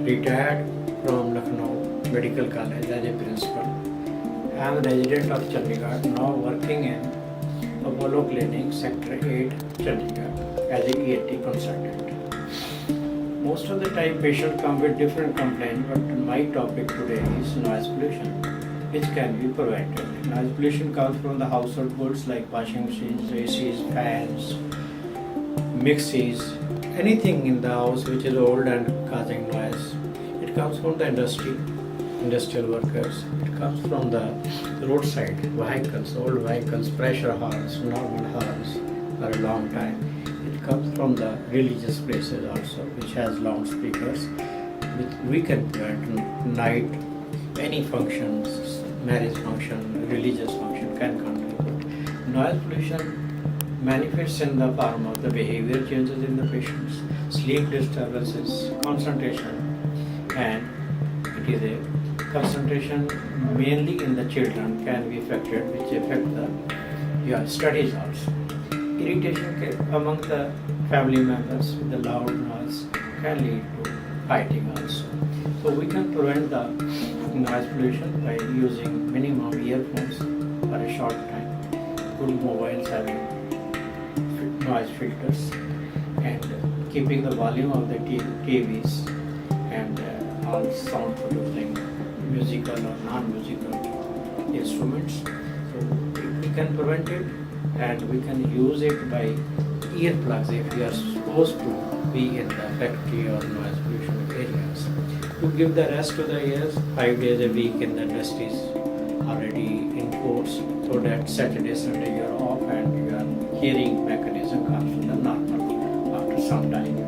retired from Lucknow Medical College as a principal. I am a resident of Chandigarh, now working in Apollo Clinic Sector 8, Chandigarh as a ENT Consultant. Most of the time patients come with different complaints, but my topic today is noise pollution, which can be prevented. Noise pollution comes from the household goods like washing machines, ACs, fans, mixies, anything in the house which is old and causing noise. It comes from the industrial workers. It comes from the roadside vehicles, old vehicles, pressure horns, normal horns for a long time. It comes from the religious places also, which has loudspeakers, which we can prevent night, any functions, marriage function, religious function can contribute. Noise pollution manifests in the form of the behavior changes in the patients, sleep disturbances, concentration, and it is a concentration mainly in the children can be affected, which affect the studies also. Irritation among the family members with the loud noise can lead to fighting also. So we can prevent the noise pollution by using minimum earphones for a short time, good mobiles having noise filters, and keeping the volume of the TVs and all sound producing musical or non-musical instruments. So we can prevent it, and we can use it by earplugs if we are supposed to be in the factory or noise pollution areas. To give the rest to the ears, 5 days a week in the industries already in force, so that Saturday, Sunday you are off and your hearing mechanism comes to the normal after some time.